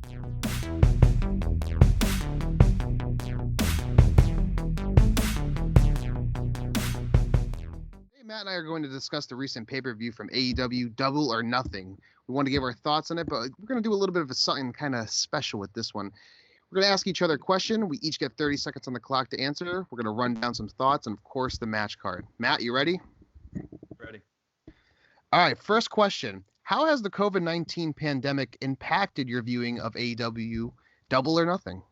Hey, Matt and I are going to discuss the recent pay-per-view from AEW, Double or Nothing. We want to give our thoughts on it, but we're going to do a little bit of something kind of special with this one. We're going to ask each other a question. We each get 30 seconds on the clock to answer. We're going to run down some thoughts and, of course, the match card. Matt, you ready? Ready. All right, first question. How has the COVID-19 pandemic impacted your viewing of AEW, Double or Nothing?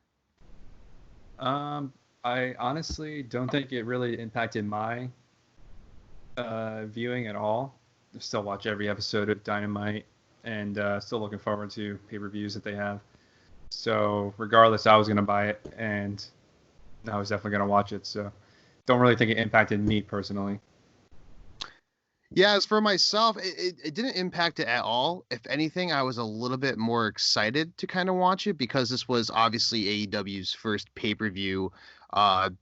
I honestly don't think it really impacted my viewing at all. I still watch every episode of Dynamite and still looking forward to pay-per-views that they have. So regardless, I was going to buy it and I was definitely going to watch it. So don't really think it impacted me personally. Yeah, as for myself, it didn't impact it at all. If anything, I was a little bit more excited to kind of watch it because this was obviously AEW's first pay-per-view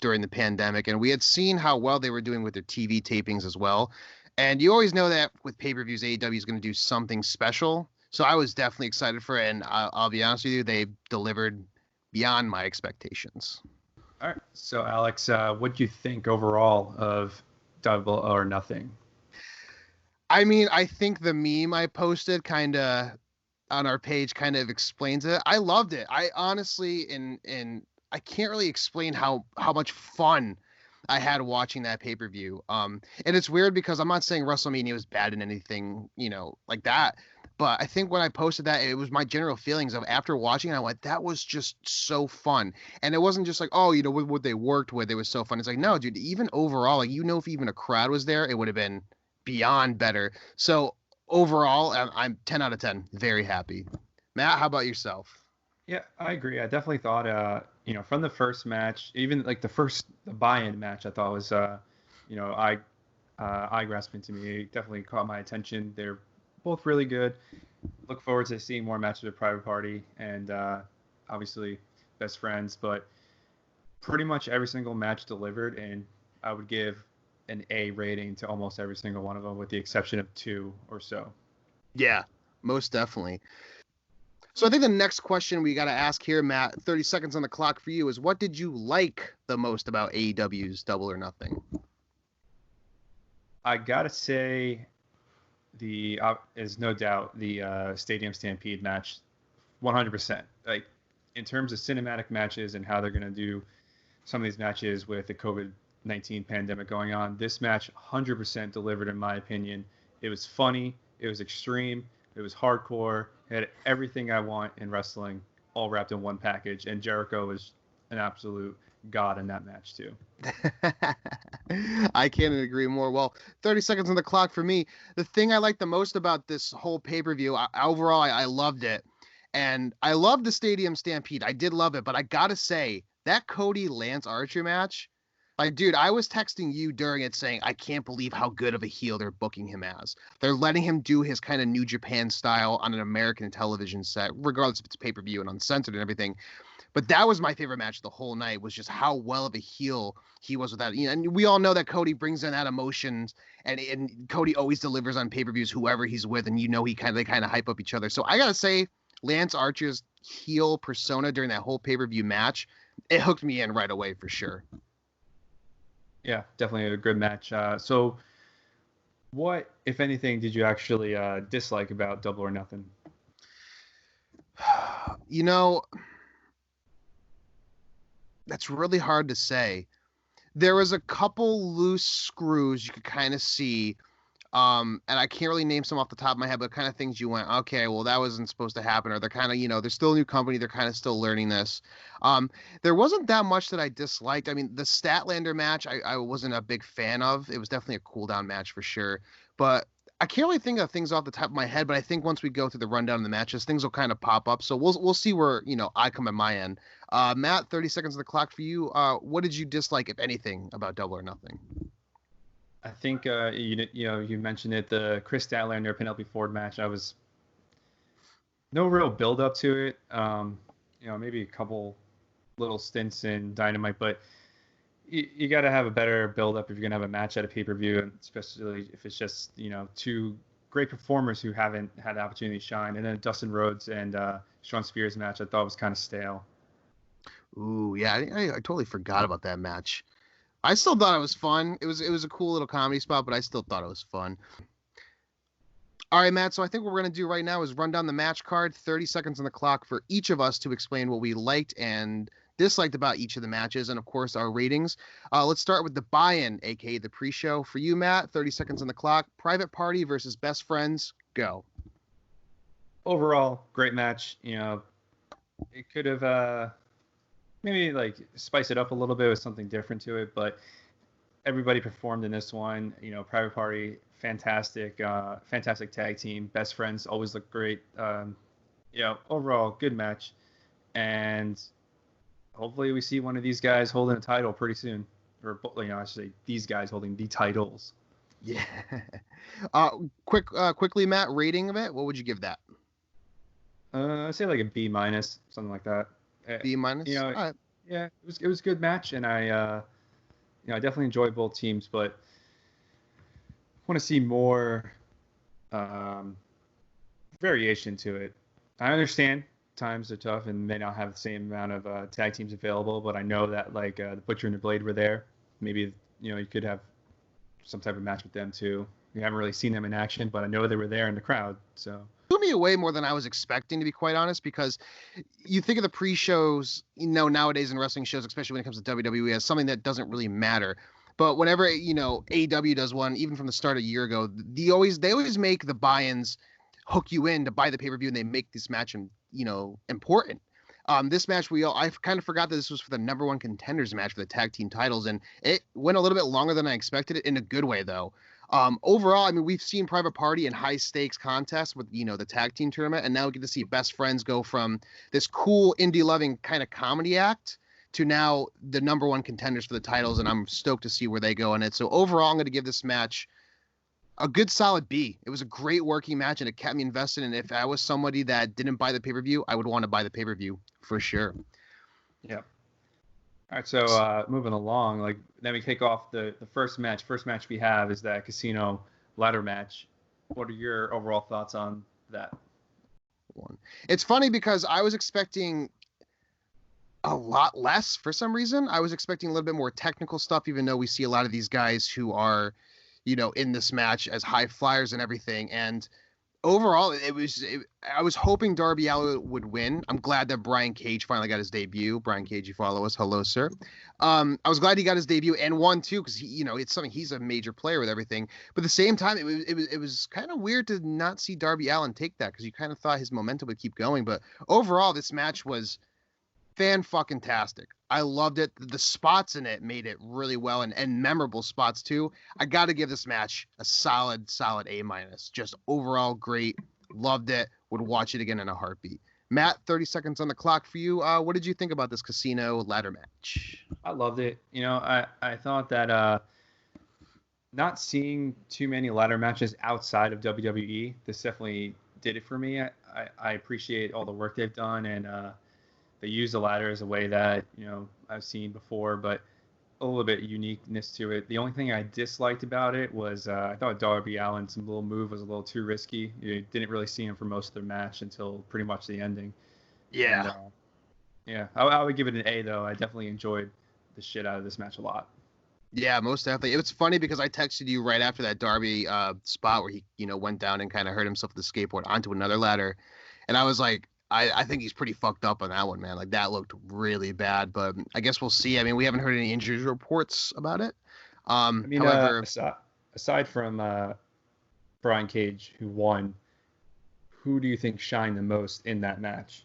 during the pandemic, and we had seen how well they were doing with their TV tapings as well. And you always know that with pay-per-views, AEW is going to do something special. So I was definitely excited for it, and I'll be honest with you, they delivered beyond my expectations. All right. So Alex, what do you think overall of Double or Nothing? I mean, I think the meme I posted kind of on our page kind of explains it. I loved it. I honestly, and I can't really explain how much fun I had watching that pay-per-view. And it's weird because I'm not saying WrestleMania was bad in anything, like that. But I think when I posted that, it was my general feelings of after watching it, I went, that was just so fun. And it wasn't just like, oh, what they worked with, it was so fun. It's like, no, dude, even overall, like, if even a crowd was there, it would have been beyond better. So overall, I'm 10 out of 10. Very happy. Matt, how about yourself? Yeah, I agree. I definitely thought, from the first match, even like the buy-in match, I thought was, eye grasping to me. It definitely caught my attention. They're both really good. Look forward to seeing more matches with Private Party and obviously Best Friends. But pretty much every single match delivered, and I would give an A rating to almost every single one of them, with the exception of 2 or so. Yeah, most definitely. So I think the next question we got to ask here, Matt, 30 seconds on the clock for you, is what did you like the most about AEW's Double or Nothing? I got to say is no doubt the Stadium Stampede match, 100%. Like, in terms of cinematic matches and how they're going to do some of these matches with the COVID-19 pandemic going on, this match 100% delivered, in my opinion. It was funny. It was extreme. It was hardcore. It had everything I want in wrestling, all wrapped in one package. And Jericho was an absolute god in that match too. I can't agree more. Well, 30 seconds on the clock for me. The thing I like the most about this whole pay-per-view, overall, I loved it. And I loved the Stadium Stampede. I did love it, but I gotta say, that Cody Lance Archer match, like, dude, I was texting you during it saying, I can't believe how good of a heel they're booking him as. They're letting him do his kind of New Japan style on an American television set, regardless if it's pay-per-view and uncensored and everything. But that was my favorite match of the whole night, was just how well of a heel he was with that. And we all know that Cody brings in that emotions, and Cody always delivers on pay-per-views, whoever he's with, and they kind of hype up each other. So I gotta say, Lance Archer's heel persona during that whole pay-per-view match, it hooked me in right away for sure. Yeah, definitely a good match. So what, if anything, did you actually dislike about Double or Nothing? That's really hard to say. There was a couple loose screws you could kind of see. And I can't really name some off the top of my head, but kind of things you went, okay, well, that wasn't supposed to happen. Or they're kind of, they're still a new company. They're kind of still learning this. There wasn't that much that I disliked. I mean, the Statlander match, I wasn't a big fan of. It was definitely a cool down match for sure. But I can't really think of things off the top of my head, but I think once we go through the rundown of the matches, things will kind of pop up. So we'll see where, I come at my end. Matt, 30 seconds on the clock for you. What did you dislike, if anything, about Double or Nothing? I think you mentioned it, the Chris Statlander Penelope Ford match. I was no real build up to it. Maybe a couple little stints in Dynamite, but you got to have a better build up if you're gonna have a match at a pay per view, and especially if it's just two great performers who haven't had the opportunity to shine. And then Dustin Rhodes and Shawn Spears match I thought was kind of stale. Ooh, yeah, I totally forgot about that match. I still thought it was fun. It was a cool little comedy spot, but I still thought it was fun. All right, Matt. So I think what we're gonna do right now is run down the match card, 30 seconds on the clock for each of us to explain what we liked and disliked about each of the matches, and of course our ratings. Let's start with the buy-in, aka the pre-show. For you, Matt, 30 seconds on the clock. Private Party versus Best Friends. Go. Overall, great match. It could have maybe like spice it up a little bit with something different to it, but everybody performed in this one. Private Party, fantastic, fantastic tag team. Best Friends always look great. Overall, good match, and hopefully we see one of these guys holding a title pretty soon, or I should say these guys holding the titles. Yeah. Quickly, Matt, rating of it. What would you give that? I'd say like a B minus, something like that. B minus. All right. Yeah, it was a good match, and I definitely enjoyed both teams, but want to see more variation to it. I understand times are tough and may not have the same amount of tag teams available, but I know that like the Butcher and the Blade were there. Maybe you could have some type of match with them too. We haven't really seen them in action, but I know they were there in the crowd. So blew me away more than I was expecting, to be quite honest, because you think of the pre-shows, nowadays in wrestling shows, especially when it comes to WWE, as something that doesn't really matter. But whenever AEW does one, even from the start a year ago, they always make the buy-ins hook you in to buy the pay-per-view, and they make this match important. This match, I kind of forgot that this was for the number one contenders match for the tag team titles, and it went a little bit longer than I expected it, in a good way though. Overall, I mean, we've seen Private Party in high stakes contests with the tag team tournament, and now we get to see Best Friends go from this cool indie loving kind of comedy act to now the number one contenders for the titles, and I'm stoked to see where they go in it. So overall, I'm going to give this match a good solid B. It was a great working match, and it kept me invested. And if I was somebody that didn't buy the pay-per-view, I would want to buy the pay-per-view for sure. Yeah. All right, so moving along, then we kick off the first match. First match we have is that Casino ladder match. What are your overall thoughts on that? It's funny because I was expecting a lot less for some reason. I was expecting a little bit more technical stuff, even though we see a lot of these guys who are, in this match as high flyers and everything. And overall, I was hoping Darby Allin would win. I'm glad that Brian Cage finally got his debut. Brian Cage, you follow us. Hello, sir. I was glad he got his debut and won too, because it's something, he's a major player with everything. But at the same time, it was kind of weird to not see Darby Allin take that, because you kind of thought his momentum would keep going. But overall, this match was fan-fucking-tastic. I loved it. The spots in it made it really well, and memorable spots too. I got to give this match a solid A minus. Just overall great. Loved it. Would watch it again in a heartbeat. Matt, 30 seconds on the clock for you. What did you think about this Casino ladder match? I loved it. I thought that not seeing too many ladder matches outside of WWE, this definitely did it for me. I appreciate all the work they've done, and they use the ladder as a way that I've seen before, but a little bit uniqueness to it. The only thing I disliked about it was I thought Darby Allin's little move was a little too risky. You didn't really see him for most of the match until pretty much the ending. Yeah. And, I would give it an A though. I definitely enjoyed the shit out of this match a lot. Yeah, most definitely. It was funny because I texted you right after that Darby spot where he went down and kind of hurt himself with the skateboard onto another ladder, and I was like, I think he's pretty fucked up on that one, man. Like, that looked really bad, but I guess we'll see. I mean, we haven't heard any injury reports about it. However, aside from Brian Cage, who won, who do you think shined the most in that match?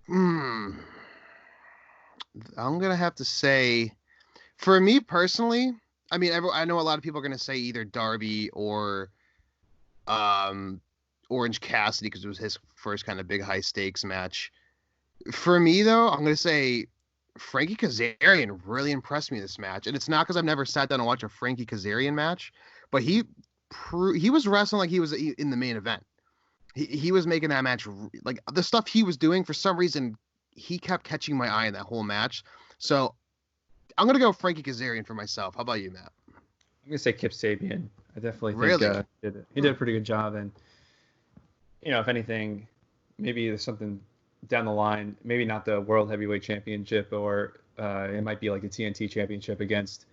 I'm going to have to say, for me personally, I mean, I know a lot of people are going to say either Darby or Orange Cassidy, because it was his first kind of big high stakes match. For me though, I'm going to say Frankie Kazarian really impressed me this match. And it's not because I've never sat down and watched a Frankie Kazarian match, but he was wrestling like he was in the main event. He was making that match, like the stuff he was doing, for some reason, he kept catching my eye in that whole match. So I'm going to go Frankie Kazarian for myself. How about you, Matt? I'm going to say Kip Sabian. I definitely think really? he did a pretty good job. And, if anything, maybe there's something down the line. Maybe not the World Heavyweight Championship, or it might be like the TNT Championship against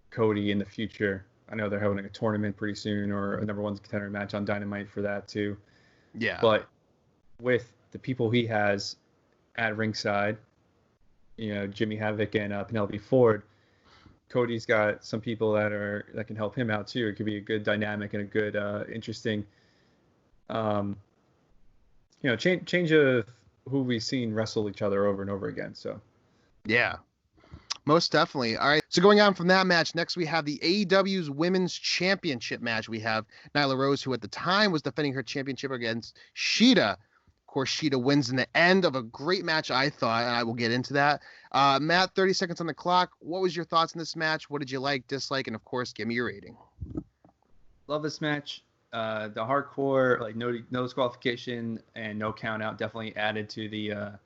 Cody in the future. I know they're having a tournament pretty soon, or a number one contender match on Dynamite for that too. Yeah. But with the people he has at ringside, Jimmy Havoc and Penelope Ford, Cody's got some people that can help him out too. It could be a good dynamic and a good, interesting, change of who we've seen wrestle each other over and over again. So, yeah, most definitely. All right. So going on from that match, next we have the AEW's Women's Championship match. We have Nyla Rose, who at the time was defending her championship against Shida. Of course, Shida wins in the end of a great match, I thought, and I will get into that. Matt, 30 seconds on the clock. What was your thoughts on this match? What did you like, dislike, and of course, give me your rating. Love this match. The hardcore, like no disqualification and no count out, definitely added to the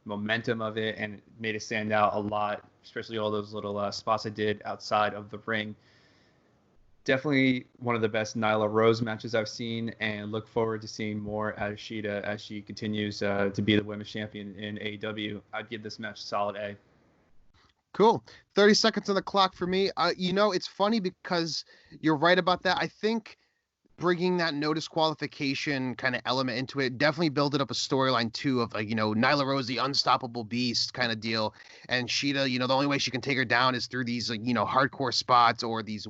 momentum of it and made it stand out a lot, especially all those little spots I did outside of the ring. Definitely one of the best Nyla Rose matches I've seen, and look forward to seeing more out of Shida as she continues to be the women's champion in AEW. I'd give this match a solid A. Cool. 30 seconds on the clock for me. It's funny because you're right about that. I think bringing that no disqualification kind of element into it definitely built up a storyline too of Nyla Rose, the unstoppable beast kind of deal, and Shida, the only way she can take her down is through these hardcore spots or these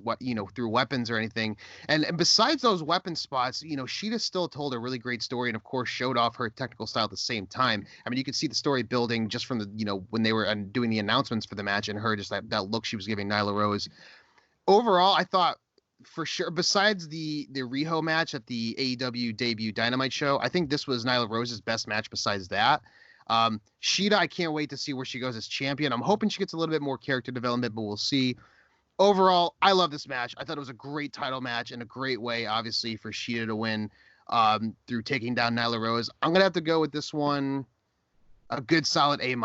through weapons or anything. And besides those weapon spots, Shida still told a really great story and of course showed off her technical style at the same time. I mean, you could see the story building just from the when they were doing the announcements for the match, and her just that look she was giving Nyla Rose. Overall, I thought, for sure, besides the Riho match at the AEW debut Dynamite show, I think this was Nyla Rose's best match besides that. Shida, I can't wait to see where she goes as champion. I'm hoping she gets a little bit more character development, but we'll see. Overall, I love this match. I thought it was a great title match and a great way, obviously, for Shida to win through taking down Nyla Rose. I'm going to have to go with this one a good solid A-.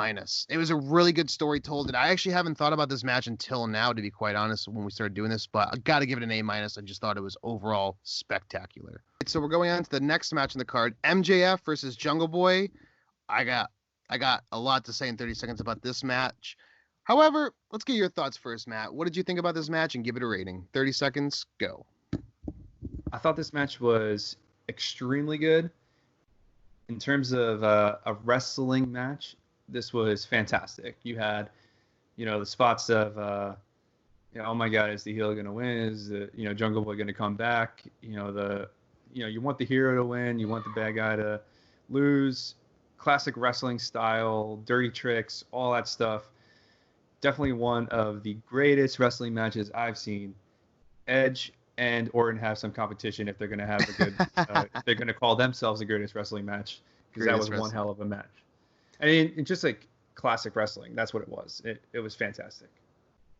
It was a really good story told, and I actually haven't thought about this match until now, to be quite honest, when we started doing this, but I got to give it an A-. I just thought it was overall spectacular. So we're going on to the next match on the card, MJF versus Jungle Boy. I got a lot to say in 30 seconds about this match. However, let's get your thoughts first, Matt. What did you think about this match, and give it a rating? 30 seconds, go. I thought this match was extremely good. In terms of a wrestling match, this was fantastic. You had, the spots of, oh my God, is the heel going to win? Is the, Jungle Boy going to come back? You want the hero to win. You want the bad guy to lose. Classic wrestling style, dirty tricks, all that stuff. Definitely one of the greatest wrestling matches I've seen. Edge and Orton have some competition if they're going to have a good, if they're going to call themselves the greatest wrestling match, because that was one hell of a match. I mean, it's just like classic wrestling. That's what it was. It was fantastic.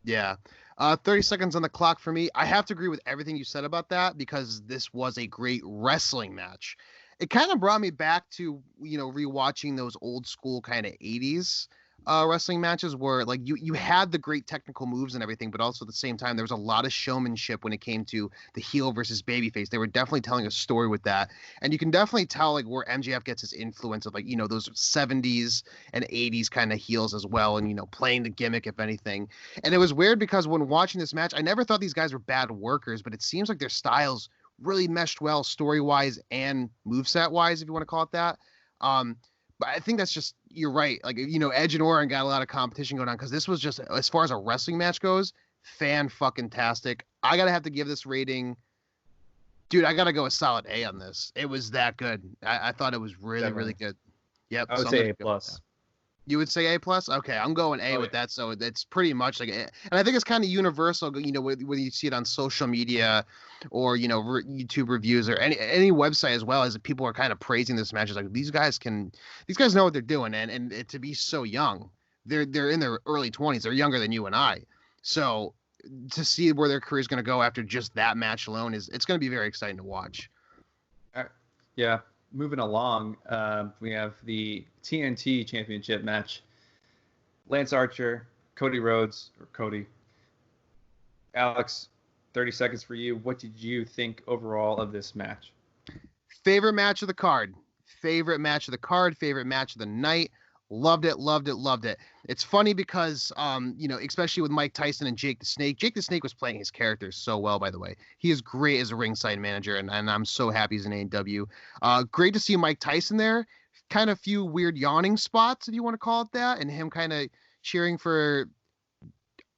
Yeah. 30 seconds on the clock for me. I have to agree with everything you said about that, because this was a great wrestling match. It kind of brought me back to, rewatching those old school kind of 80s wrestling matches where like you had the great technical moves and everything, but also at the same time there was a lot of showmanship when it came to the heel versus babyface. They were definitely telling a story with that, and you can definitely tell like where MJF gets his influence of like those 70s and 80s kind of heels as well, and playing the gimmick if anything. And it was weird because when watching this match, I never thought these guys were bad workers, but it seems like their styles really meshed well story wise and moveset wise, if you want to call it that. But I think that's just, you're right. Like, Edge and Orton got a lot of competition going on, because this was just, as far as a wrestling match goes, fan-fucking-tastic. I got to have to give this rating. Dude, I got to go a solid A on this. It was that good. I thought it was really, Definitely. Really good. Yep. I would say A+. You would say A+? Okay, I'm going A with that. So it's pretty much like, and I think it's kind of universal, when you see it on social media or, YouTube reviews or any website as well, as people are kind of praising this match. It's like, these guys know what they're doing. And to be so young, they're in their early 20s. They're younger than you and I. So to see where their career is going to go after just that match alone it's going to be very exciting to watch. Yeah. Moving along, we have the TNT Championship match. Lance Archer, Cody Rhodes, or Cody. Alex, 30 seconds for you. What did you think overall of this match? Favorite match of the card. favorite match of the card, favorite match of the night. Loved it, loved it, loved it. It's funny because, especially with Mike Tyson and Jake the Snake. Jake the Snake was playing his characters so well, by the way. He is great as a ringside manager, and I'm so happy he's in AEW. Great to see Mike Tyson there. Kind of few weird yawning spots, if you want to call it that, and him kind of cheering for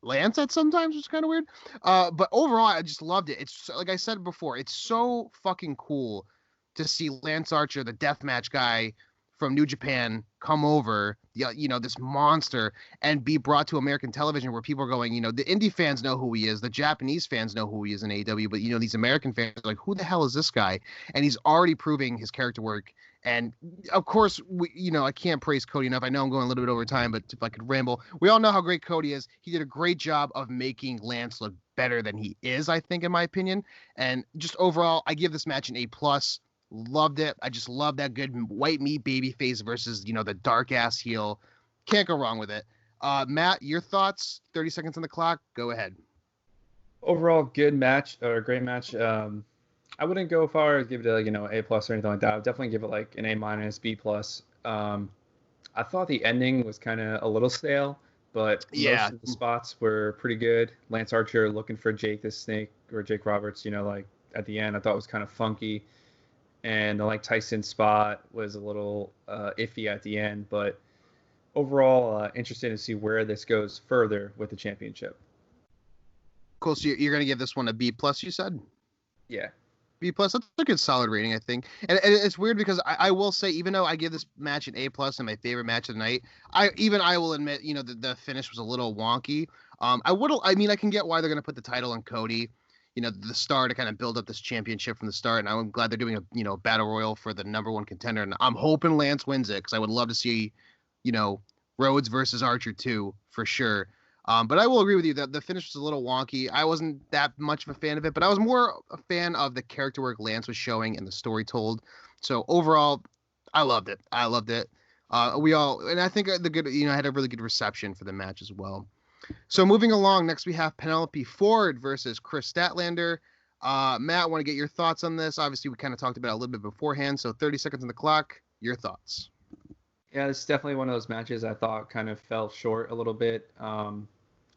Lance at sometimes, which is kind of weird. But overall, I just loved it. It's like I said before, it's so fucking cool to see Lance Archer, the deathmatch guy from New Japan, come over, this monster, and be brought to American television where people are going, the indie fans know who he is, the Japanese fans know who he is in AEW, but these American fans are like, who the hell is this guy? And he's already proving his character work. And of course, I can't praise Cody enough. I know I'm going a little bit over time, but if I could ramble, we all know how great Cody is. He did a great job of making Lance look better than he is, I think, in my opinion. And just overall, I give this match an A+. Loved it. I just love that good white meat baby face versus, the dark ass heel. Can't go wrong with it. Matt, your thoughts? 30 seconds on the clock. Go ahead. Overall, good match or great match. I wouldn't go far as give it A+ or anything like that. I would definitely give it like an A-, B+. I thought the ending was kind of a little stale, but most of the spots were pretty good. Lance Archer looking for Jake the Snake or Jake Roberts, at the end, I thought was kind of funky. And the Tyson spot was a little iffy at the end, but overall, interested to see where this goes further with the championship. Cool. So you're going to give this one a B+, you said? Yeah. B+, that's a good solid rating, I think. And it's weird because I will say, even though I give this match an A+ and my favorite match of the night, I will admit, the finish was a little wonky. I can get why they're going to put the title on Cody, the star, to kind of build up this championship from the start. And I'm glad they're doing a battle royal for the number one contender. And I'm hoping Lance wins it because I would love to see, Rhodes versus Archer too, for sure. But I will agree with you that the finish was a little wonky. I wasn't that much of a fan of it, but I was more a fan of the character work Lance was showing and the story told. So overall, I loved it. And I think had a really good reception for the match as well. So moving along, next we have Penelope Ford versus Chris Statlander. Matt, I want to get your thoughts on this. Obviously, we kind of talked about it a little bit beforehand, so 30 seconds on the clock. Your thoughts? Yeah, it's definitely one of those matches I thought kind of fell short a little bit.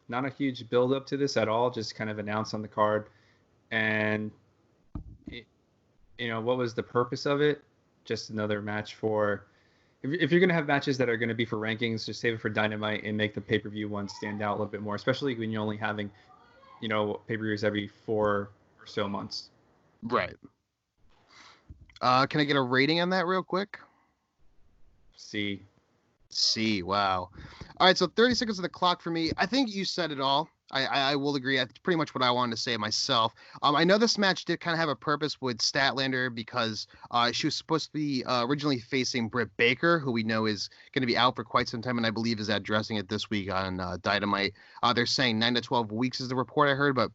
Not a huge build up to this at all, just kind of announced on the card. And, what was the purpose of it? Just another match for... If you're going to have matches that are going to be for rankings, just save it for Dynamite and make the pay-per-view one stand out a little bit more, especially when you're only having, pay-per-views every 4 or so months. Right. Can I get a rating on that real quick? C. Wow. All right, so 30 seconds on the clock for me. I think you said it all. I will agree. That's pretty much what I wanted to say myself. I know this match did kind of have a purpose with Statlander because she was supposed to be originally facing Britt Baker, who we know is going to be out for quite some time, and I believe is addressing it this week on Dynamite. They're saying 9 to 12 weeks is the report I heard, but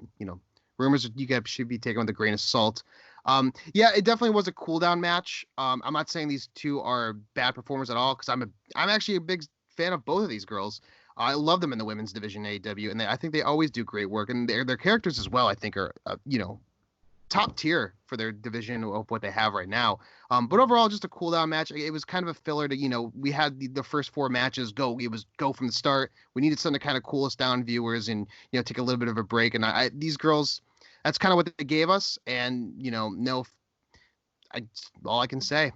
rumors you guys should be taken with a grain of salt. It definitely was a cool down match. I'm not saying these two are bad performers at all because I'm actually a big fan of both of these girls. I love them in the women's division AEW, and I think they always do great work. And their characters as well, I think, are top tier for their division of what they have right now. But overall, just a cool down match. It was kind of a filler to we had the first 4 matches go from the start. We needed something to kind of cool us down, viewers, and take a little bit of a break. And these girls, that's kind of what they gave us. And all I can say.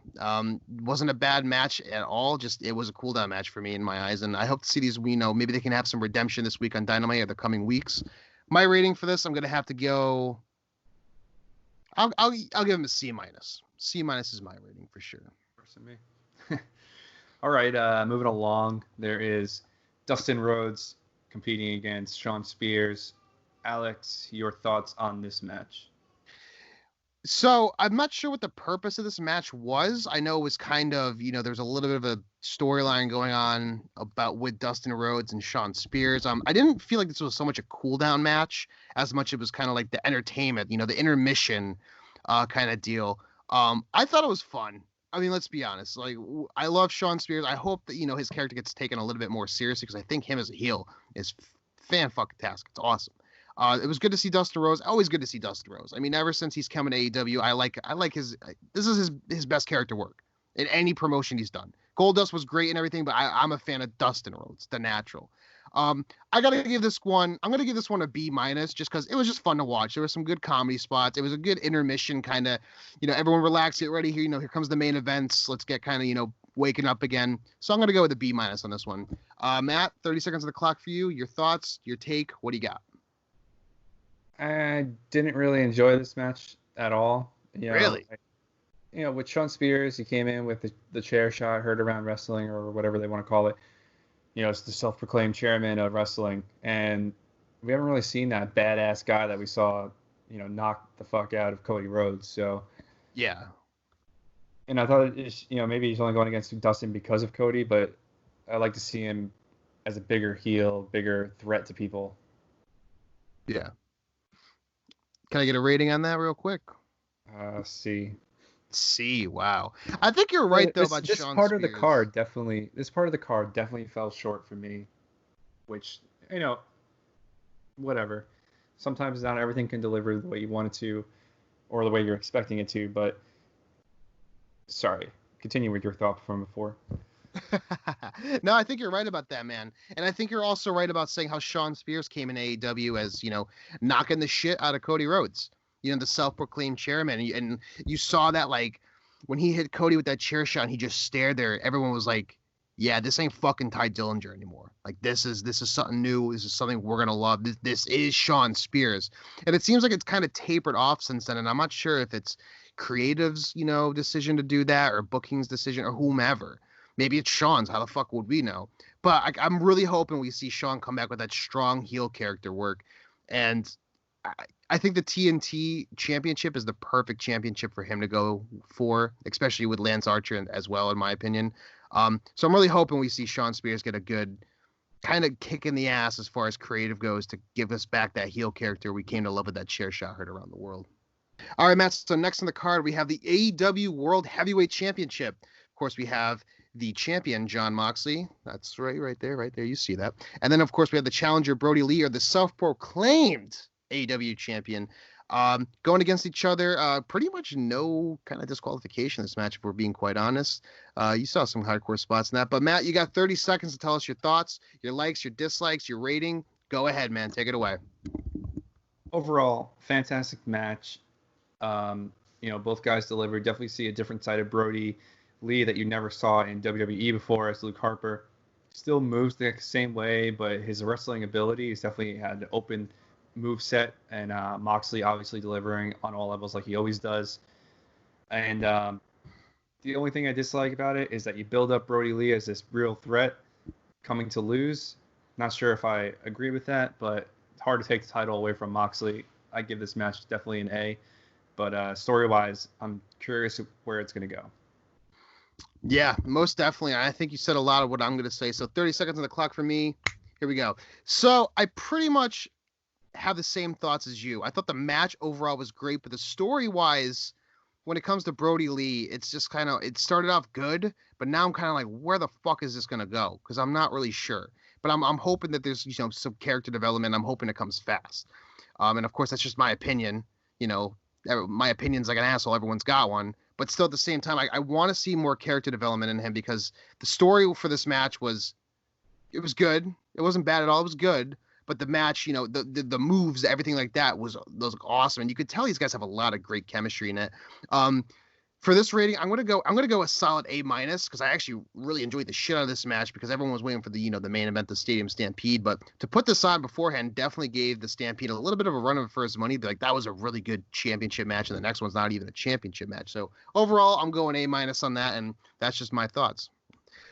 Wasn't a bad match at all. Just it was a cool down match for me in my eyes, and I hope to see these. Maybe they can have some redemption this week on Dynamite or the coming weeks. My rating for this, I'm gonna have to go. I'll give him a C-. C- is my rating for sure. Worse than me. All right, moving along. There is Dustin Rhodes competing against Shawn Spears. Alex, your thoughts on this match? So I'm not sure what the purpose of this match was. I know it was kind of, there's a little bit of a storyline going on with Dustin Rhodes and Shawn Spears. I didn't feel like this was so much a cool down match as much it was kind of like the entertainment, the intermission kind of deal. I thought it was fun. I mean, let's be honest. Like, I love Shawn Spears. I hope that, his character gets taken a little bit more seriously because I think him as a heel is fan-fucking-tastic. It's awesome. It was good to see Dustin Rhodes. Always good to see Dustin Rhodes. I mean, ever since he's come to AEW, I like his. This is his best character work. in any promotion he's done. Goldust was great and everything, but I'm a fan of Dustin Rhodes, the natural. I gotta give this one. I'm gonna give this one a B minus, just because it was just fun to watch. There were some good comedy spots. It was a good intermission, kind of. Everyone relax, get ready here. Here comes the main events. Let's get kind of waking up again. So I'm gonna go with a B minus on this one. Matt, 30 seconds of the clock for you. Your thoughts, your take. What do you got? I didn't really enjoy this match at all. Really? With Shawn Spears, he came in with the chair shot, Heard Around Wrestling, or whatever they want to call it. It's the self-proclaimed chairman of wrestling, and we haven't really seen that badass guy that we saw, knock the fuck out of Cody Rhodes. So, yeah. And I thought, maybe he's only going against Dustin because of Cody, but I like to see him as a bigger heel, bigger threat to people. Yeah. Can I get a rating on that real quick? C. C. Wow. I think you're right though about this Shawn part Spears. of the card definitely. This part of the card definitely fell short for me, which whatever. Sometimes not everything can deliver the way you want it to, or the way you're expecting it to. But sorry, continue with your thought from before. No, I think you're right about that, man. And I think you're also right about saying how Shawn Spears came in AEW as, knocking the shit out of Cody Rhodes, the self-proclaimed chairman. And you saw that, like, when he hit Cody with that chair shot and he just stared there, everyone was like, yeah, this ain't fucking Ty Dillinger anymore. Like, this is something new. This is something we're going to love. This is Shawn Spears. And it seems like it's kind of tapered off since then. And I'm not sure if it's creative's, decision to do that, or booking's decision, or whomever. Maybe it's Shawn's. How the fuck would we know? But I'm really hoping we see Shawn come back with that strong heel character work. And I think the TNT championship is the perfect championship for him to go for, especially with Lance Archer as well, in my opinion. So I'm really hoping we see Shawn Spears get a good kind of kick in the ass as far as creative goes to give us back that heel character we came to love with that chair shot Heard Around the World. All right, Matt. So next on the card, we have the AEW World Heavyweight Championship. Of course, we have the champion, Jon Moxley. That's right there. You see that. And then, of course, we have the challenger, Brody Lee, or the self-proclaimed AEW champion, going against each other. Pretty much no kind of disqualification in this match, if we're being quite honest. You saw some hardcore spots in that. But, Matt, you got 30 seconds to tell us your thoughts, your likes, your dislikes, your rating. Go ahead, man. Take it away. Overall, fantastic match. Both guys delivered. Definitely see a different side of Brody Lee that you never saw in WWE before as Luke Harper. Still moves the same way, but his wrestling ability has definitely had an open move set, and Moxley obviously delivering on all levels like he always does. And the only thing I dislike about it is that you build up Brody Lee as this real threat coming to lose. Not sure if I agree with that, but it's hard to take the title away from Moxley. I give this match definitely an A, but story-wise, I'm curious where it's going to go. Yeah, most definitely. I think you said a lot of what I'm going to say. So 30 seconds on the clock for me. Here we go. So I pretty much have the same thoughts as you. I thought the match overall was great, but the story-wise, when it comes to Brody Lee, it's just kind of, it started off good, but now I'm kind of like, where the fuck is this going to go? Because I'm not really sure. But I'm hoping that there's, some character development. I'm hoping it comes fast. And of course, that's just my opinion. My opinion's like an asshole. Everyone's got one. But still, at the same time, I want to see more character development in him, because the story for this match was good. It wasn't bad at all. It was good. But the match, the moves, everything like that was awesome. And you could tell these guys have a lot of great chemistry in it. For this rating, I'm gonna go a solid A minus, because I actually really enjoyed the shit out of this match, because everyone was waiting for the the main event, the Stadium Stampede. But to put this on beforehand definitely gave the Stampede a little bit of a run for his money. Like, that was a really good championship match, and the next one's not even a championship match. So overall, I'm going A minus on that, and that's just my thoughts.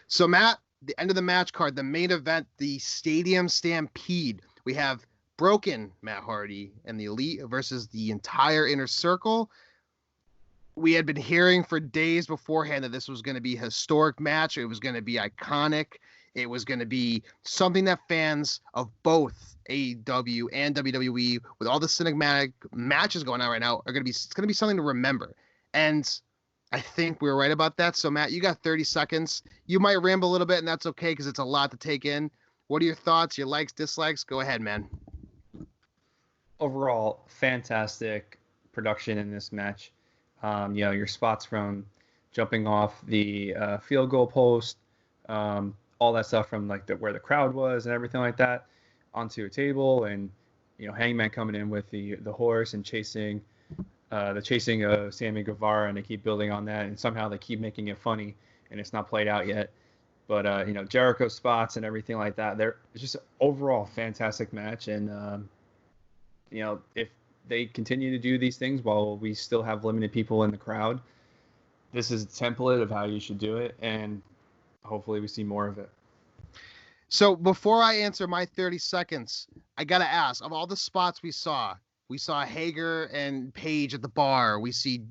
So Matt, the end of the match card, the main event, the Stadium Stampede. We have Broken Matt Hardy and the Elite versus the entire Inner Circle. We had been hearing for days beforehand that this was going to be a historic match. It was going to be iconic. It was going to be something that fans of both AEW and WWE, with all the cinematic matches going on right now, it's going to be something to remember. And I think we were right about that. So Matt, you got 30 seconds. You might ramble a little bit, and that's okay, because it's a lot to take in. What are your thoughts, your likes, dislikes? Go ahead, man. Overall, fantastic production in this match. Your spots from jumping off the field goal post, all that stuff from like where the crowd was and everything like that, onto a table, and Hangman coming in with the horse and chasing of Sammy Guevara, and they keep building on that, and somehow they keep making it funny, and it's not played out yet. But Jericho spots and everything like that. It's just an overall fantastic match, and if they continue to do these things while we still have limited people in the crowd, this is a template of how you should do it, and hopefully we see more of it. So before I answer my 30 seconds, I got to ask, of all the spots we saw Hager and Page at the bar. We see,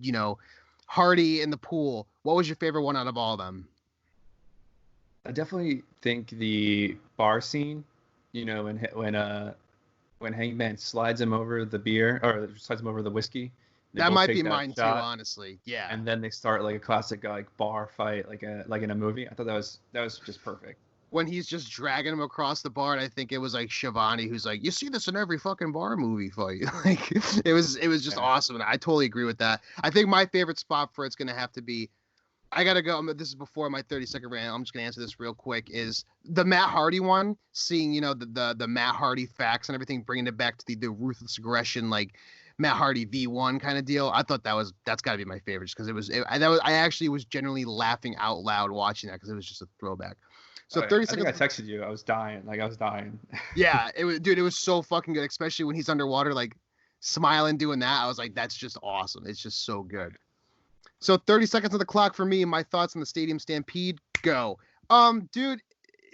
Hardy in the pool. What was your favorite one out of all of them? I definitely think the bar scene, when Hangman slides him over the beer, or slides him over the whiskey. That might be mine too, honestly. Yeah. And then they start like a classic like bar fight, like in a movie. I thought that was just perfect. When he's just dragging him across the bar, and I think it was like Shivani who's like, "You see this in every fucking bar movie fight." Like it was just awesome, and I totally agree with that. I think my favorite spot for it's gonna have to be. I gotta go. This is before my 30-second rant. I'm just gonna answer this real quick. Is the Matt Hardy one? Seeing the Matt Hardy facts and everything, bringing it back to the ruthless aggression, like Matt Hardy V1 kind of deal. I thought that's got to be my favorite, just because I actually was genuinely laughing out loud watching that because it was just a throwback. So 30 seconds. I think I texted you. I was dying. Yeah, it was so fucking good, especially when he's underwater, like smiling, doing that. I was like, that's just awesome. It's just so good. So 30 seconds on the clock for me. My thoughts on the Stadium Stampede. Go. Dude,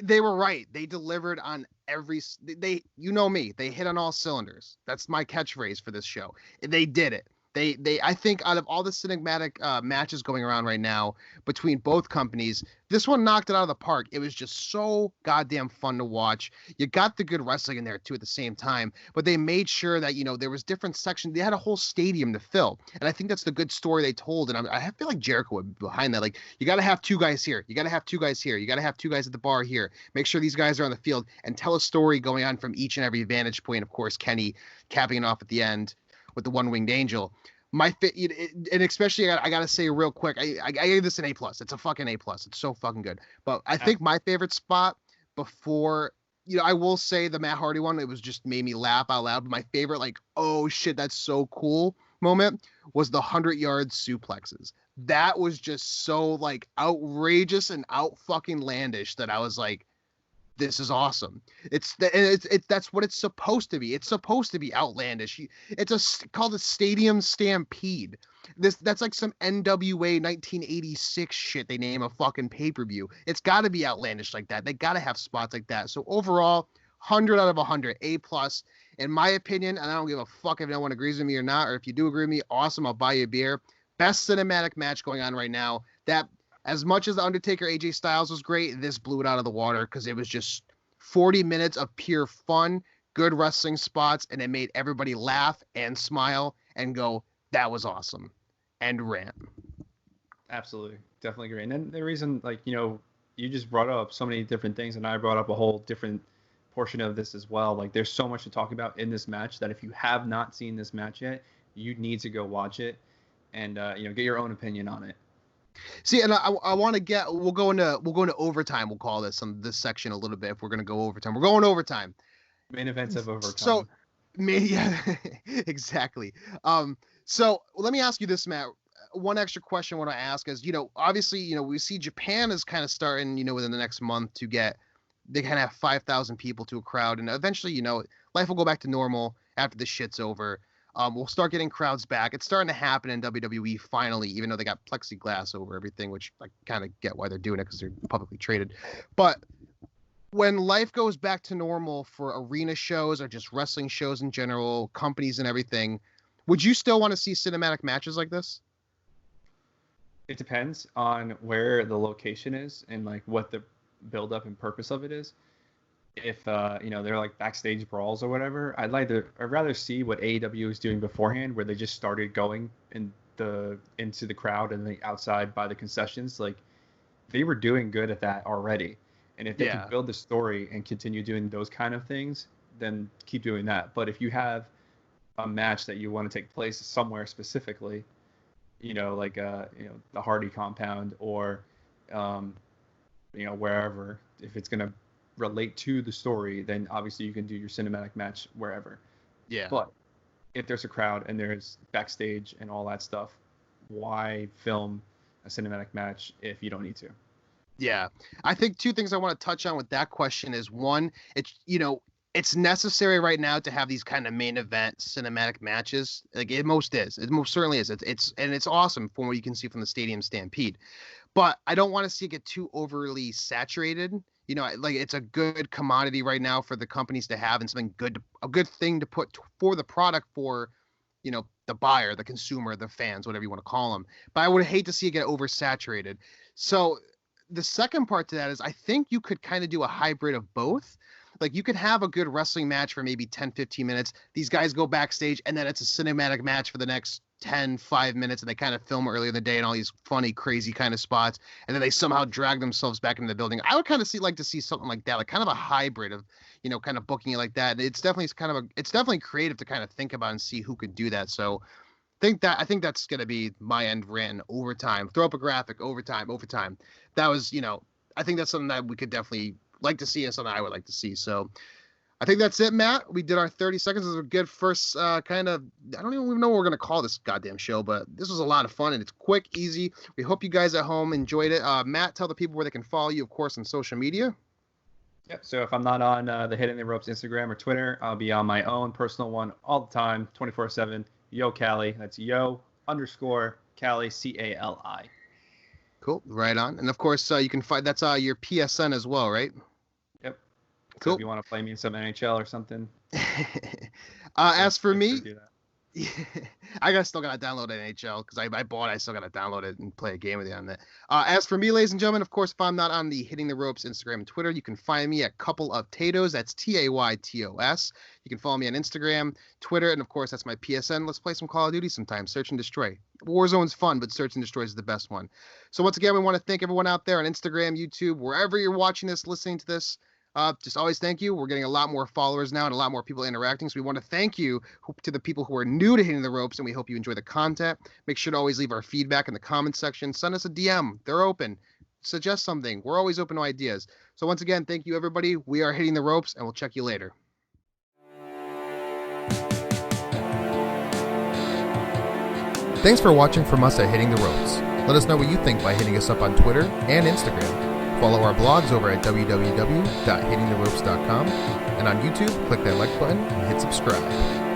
they were right. They delivered on me. They hit on all cylinders. That's my catchphrase for this show. They did it. I think out of all the cinematic matches going around right now between both companies, this one knocked it out of the park. It was just so goddamn fun to watch. You got the good wrestling in there too at the same time, but they made sure that, there was different sections. They had a whole stadium to fill. And I think that's the good story they told. And I feel like Jericho would be behind that. Like, you got to have two guys here. You got to have two guys here. You got to have two guys at the bar here. Make sure these guys are on the field and tell a story going on from each and every vantage point. Of course, Kenny capping it off at the end with the one-winged angel. And especially I gotta say real quick, I gave this an A+. It's a fucking A+. It's so fucking good. But I think my favorite spot before, I will say the Matt Hardy one, it was just made me laugh out loud. But my favorite, like, oh shit, that's so cool moment was the 100-yard suplexes. That was just so like outrageous and out fucking landish that I was like, this is awesome. It's that's what it's supposed to be. It's supposed to be outlandish. It's called a Stadium Stampede. That's like some NWA 1986 shit they name a fucking pay-per-view. It's got to be outlandish like that. They got to have spots like that. So overall, 100 out of 100, A+. In my opinion, and I don't give a fuck if no one agrees with me or not, or if you do agree with me, awesome, I'll buy you a beer. Best cinematic match going on right now. That, as much as The Undertaker AJ Styles was great, this blew it out of the water because it was just 40 minutes of pure fun, good wrestling spots, and it made everybody laugh and smile and go, that was awesome. And rant. Absolutely. Definitely agree. And then the reason, you just brought up so many different things, and I brought up a whole different portion of this as well. Like, there's so much to talk about in this match that if you have not seen this match yet, you need to go watch it and, get your own opinion on it. See, and I want to we'll go into overtime. We'll call this on this section a little bit. If we're going to go overtime, we're going overtime. Main events of overtime. So, yeah, exactly. So let me ask you this, Matt. One extra question I want to ask is, obviously, we see Japan is kind of starting, within the next month they kind of have 5,000 people to a crowd, and eventually, life will go back to normal after this shit's over. We'll start getting crowds back. It's starting to happen in WWE finally, even though they got plexiglass over everything, which I kind of get why they're doing it because they're publicly traded. But when life goes back to normal for arena shows or just wrestling shows in general, companies and everything, would you still want to see cinematic matches like this? It depends on where the location is and like what the build-up and purpose of it is. If they're like backstage brawls or whatever, I'd rather see what AEW is doing beforehand, where they just started going into the crowd and the outside by the concessions. Like, they were doing good at that already, and if they can build the story and continue doing those kind of things, then keep doing that. But if you have a match that you want to take place somewhere specifically, like the Hardy compound or wherever. If it's gonna relate to the story, then obviously you can do your cinematic match wherever. Yeah. But if there's a crowd and there's backstage and all that stuff, why film a cinematic match if you don't need to? Yeah. I think two things I want to touch on with that question is, one, it's necessary right now to have these kind of main event cinematic matches. Like it most certainly is. It's awesome from what you can see from the Stadium Stampede. But I don't want to see it get too overly saturated. Like it's a good commodity right now for the companies to have, and something good, a good thing to put for the product for, the buyer, the consumer, the fans, whatever you want to call them. But I would hate to see it get oversaturated. So the second part to that is I think you could kind of do a hybrid of both. Like you could have a good wrestling match for maybe 10, 15 minutes. These guys go backstage and then it's a cinematic match for the next 5 minutes, and they kind of film earlier in the day and all these funny, crazy kind of spots. And then they somehow drag themselves back into the building. I would kind of like to see something like that, like kind of a hybrid of, kind of booking it like that. And it's definitely creative to kind of think about and see who could do that. So I think that's going to be my end rant. Overtime, throw up a graphic, overtime. That was, I think that's something that we could definitely like to see and something I would like to see. So I think that's it, Matt. We did our 30 seconds. This was a good first kind of, I don't even know what we're going to call this goddamn show, but this was a lot of fun and it's quick, easy. We hope you guys at home enjoyed it. Matt, tell the people where they can follow you, of course, on social media. Yep. So if I'm not on the Hitting the Ropes Instagram or Twitter, I'll be on my own personal one all the time, 24/7. Yo Cali. That's yo_Cali, CALI. Cool. Right on. And of course, you can find that's your PSN as well, right? Yep. Cool. So if you want to play me in some NHL or something. As for me, I still gotta download NHL because I bought it. I still gotta download it and play a game with it on that. As for me, ladies and gentlemen, of course, if I'm not on the Hitting the Ropes Instagram and Twitter, you can find me at Couple of Tatoes. That's TAYTOS. You can follow me on Instagram, Twitter, and of course, that's my PSN. Let's play some Call of Duty sometime. Search and Destroy. Warzone's fun, but Search and Destroy is the best one. So once again, we want to thank everyone out there on Instagram, YouTube, wherever you're watching this, listening to this. Just always thank you. We're getting a lot more followers now and a lot more people interacting. So we want to thank you to the people who are new to Hitting the Ropes, and we hope you enjoy the content. Make sure to always leave our feedback in the comments section. Send us a DM. They're open. Suggest something. We're always open to ideas. So once again, thank you, everybody. We are Hitting the Ropes, and we'll check you later. Thanks for watching from us at Hitting the Ropes. Let us know what you think by hitting us up on Twitter and Instagram. Follow our blogs over at www.hittingtheropes.com, and on YouTube, click that like button and hit subscribe.